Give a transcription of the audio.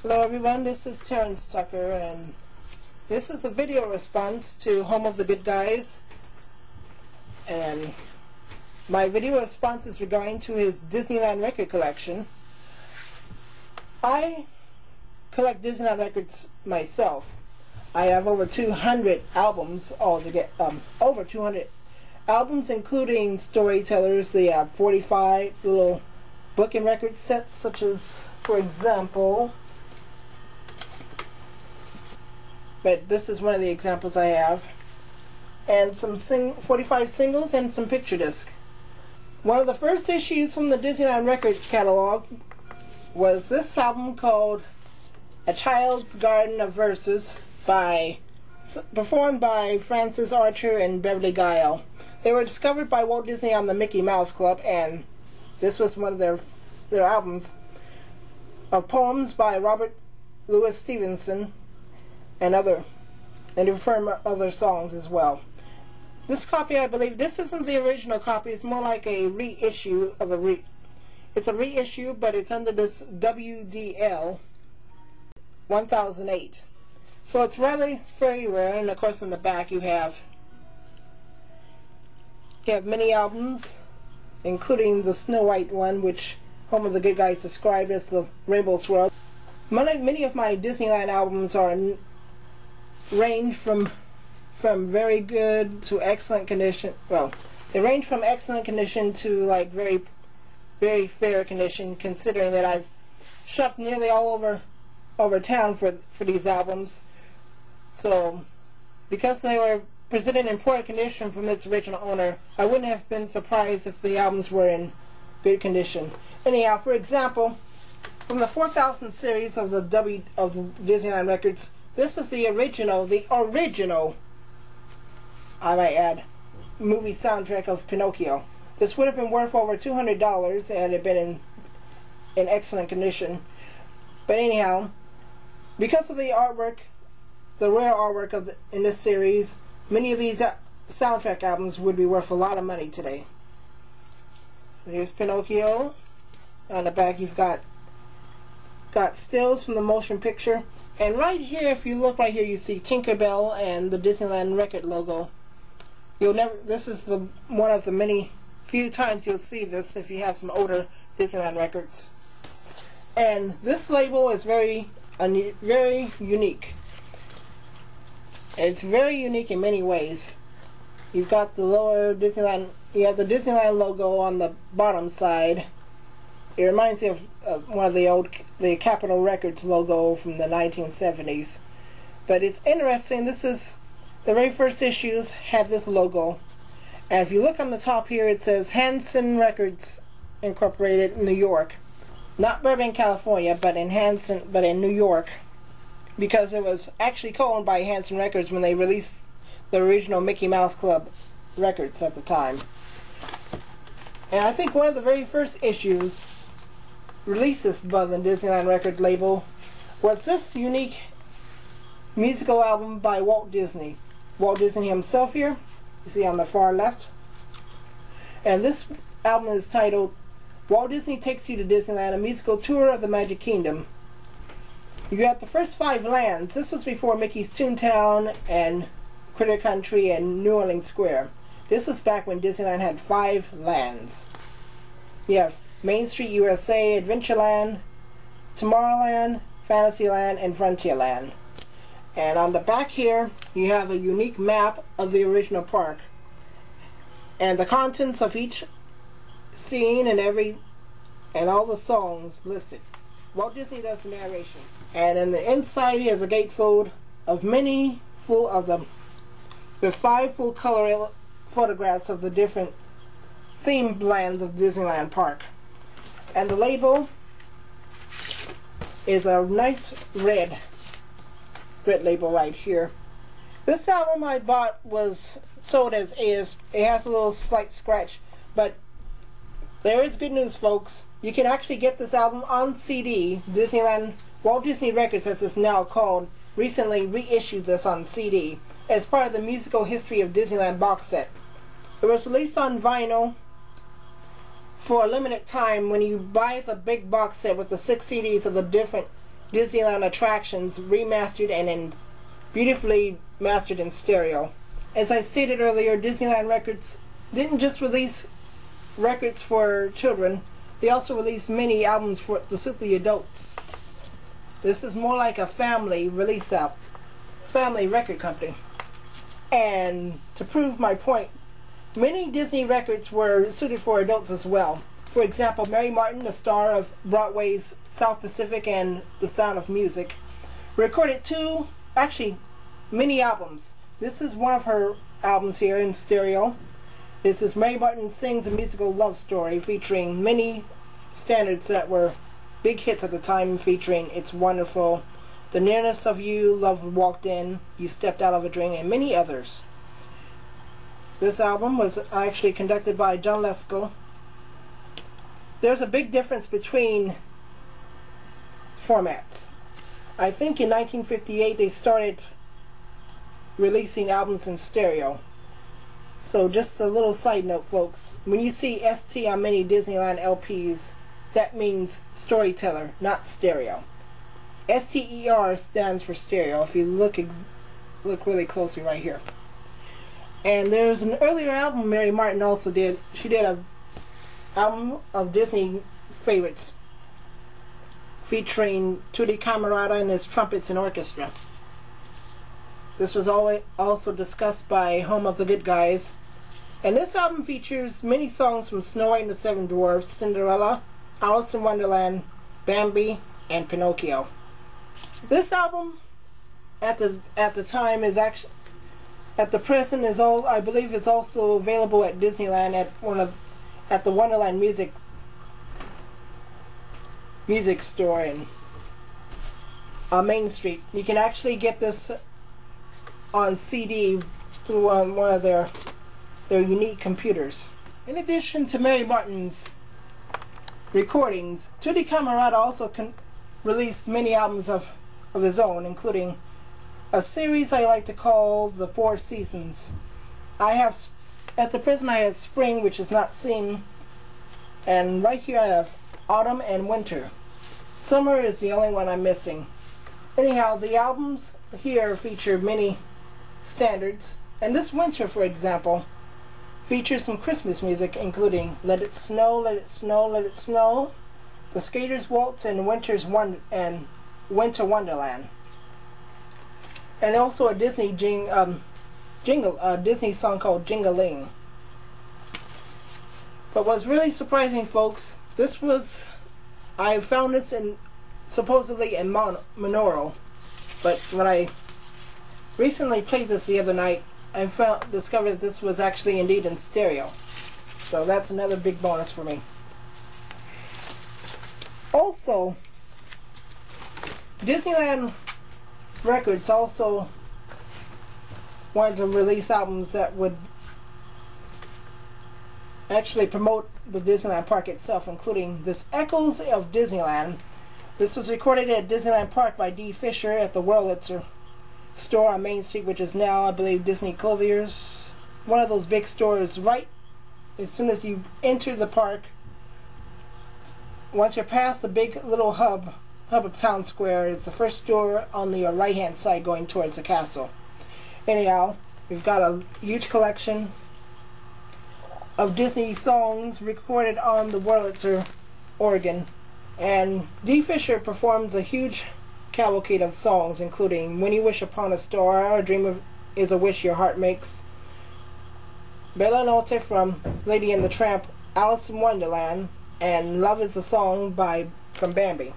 Hello everyone, this is Terrance Tucker, and this is a video response to Home of the Good Guys. And my video response is regarding to his Disneyland record collection. I collect Disneyland records myself. I have over 200 albums altogether, over 200 albums including storytellers. They have 45 little book and record sets, such as, for example, but this is one of the examples I have, and some 45 singles and some picture disc. One of the first issues from the Disneyland record catalog was this album called A Child's Garden of Verses, performed by Francis Archer and Beverly Guile. They were discovered by Walt Disney on the Mickey Mouse Club, and this was one of their albums of poems by Robert Louis Stevenson and they perform other songs as well. This copy, I believe, this isn't the original copy. It's more like a reissue of it's a reissue, but it's under this WDL 1008. So it's really very rare, and of course in the back you have many albums, including the Snow White one, which Home of the Good Guys described as the Rainbow Swirl. Many of my Disneyland albums range from very good to excellent condition. Well, they range from excellent condition to like very fair condition, considering that I've shopped nearly all over town for these albums. So because they were presented in poor condition from its original owner, I wouldn't have been surprised if the albums were in good condition. Anyhow, for example, from the 4000 series of the Disneyland records, this was the original, I might add, movie soundtrack of Pinocchio. This would have been worth over $200 had it been in excellent condition. But anyhow, because of the artwork, the rare artwork in this series, many of these soundtrack albums would be worth a lot of money today. So here's Pinocchio. On the back you've got stills from the motion picture, and right here, if you look right here, you see Tinkerbell and the Disneyland record logo. This is one of the few times you'll see this if you have some older Disneyland records. And this label is very unique. It's very unique in many ways. You've got the you have the Disneyland logo on the bottom side. It reminds you of one of the Capitol Records logo from the 1970s. But it's interesting, this is the very first issues have this logo. And if you look on the top here, it says Hanson Records Incorporated, New York. Not Burbank, California, but in New York. Because it was actually co-owned by Hanson Records when they released the original Mickey Mouse Club records at the time. And I think one of the very first issues releases by the Disneyland record label was this unique musical album by Walt Disney. Walt Disney himself here, you see on the far left. And this album is titled Walt Disney Takes You to Disneyland, a musical tour of the Magic Kingdom. You got the first 5 lands. This was before Mickey's Toontown and Critter Country and New Orleans Square. This was back when Disneyland had 5 lands. You have Main Street USA, Adventureland, Tomorrowland, Fantasyland, and Frontierland. And on the back here, you have a unique map of the original park. And the contents of each scene and all the songs listed. Walt Disney does the narration. And in the inside, he has a gatefold of with 5 full color photographs of the different themed lands of Disneyland Park. And the label is a nice red label right here. This album I bought was sold as is. It has a little slight scratch, but there is good news, folks. You can actually get this album on CD. Walt Disney Records, as it's now called, recently reissued this on CD as part of the Musical History of Disneyland box set. It was released on vinyl for a limited time when you buy the big box set with the 6 CDs of the different Disneyland attractions remastered and beautifully mastered in stereo. As I stated earlier, Disneyland Records didn't just release records for children, they also released many albums to suit the adults. This is more like a family release out, family record company. And to prove my point, many Disney records were suited for adults as well. For example, Mary Martin, the star of Broadway's South Pacific and The Sound of Music, recorded many albums. This is one of her albums here in stereo. This is Mary Martin Sings a Musical Love Story, featuring many standards that were big hits at the time, featuring It's Wonderful, The Nearness of You, Love Walked In, You Stepped Out of a Dream, and many others. This album was actually conducted by John Lesko. There's a big difference between formats. I think in 1958 they started releasing albums in stereo. So just a little side note, folks. When you see ST on many Disneyland LPs, that means storyteller, not stereo. STER stands for stereo, if you look really closely right here. And there's an earlier album Mary Martin also did. She did a album of Disney favorites featuring Tutti Camarata and his trumpets and orchestra. This was also discussed by Home of the Good Guys. And this album features many songs from Snow White and the Seven Dwarfs, Cinderella, Alice in Wonderland, Bambi, and Pinocchio. This album at the time is actually at the present is all I believe it's also available at Disneyland at the Wonderland music store on Main Street. You can actually get this on CD through one of their unique computers. In addition to Mary Martin's recordings, Tutti Camarata also released many albums of his own, including a series I like to call The Four Seasons. At the present I have spring, which is not seen, and right here I have autumn and winter. Summer is the only one I'm missing. Anyhow, the albums here feature many standards, and this winter, for example, features some Christmas music, including Let It Snow, Let It Snow, Let It Snow, The Skater's Waltz, and Winter Wonderland. And also a Disney Disney song called Jingling. But what's really surprising, folks, I found this supposedly in monaural, but when I recently played this the other night, I discovered that this was actually indeed in stereo. So that's another big bonus for me. Also, Disneyland Records also wanted to release albums that would actually promote the Disneyland Park itself, including this Echoes of Disneyland. This was recorded at Disneyland Park by Dee Fisher at the Wurlitzer store on Main Street, which is now, I believe, Disney Clothier's. One of those big stores right as soon as you enter the park. Once you're past the big little hub of Town Square, it's the first store on the right hand side going towards the castle. Anyhow, we've got a huge collection of Disney songs recorded on the Wurlitzer organ, and Dee Fisher performs a huge cavalcade of songs, including When You Wish Upon a Star, A Dream Is a Wish Your Heart Makes, Bella Notte from Lady and the Tramp, Alice in Wonderland, and Love Is a Song from Bambi.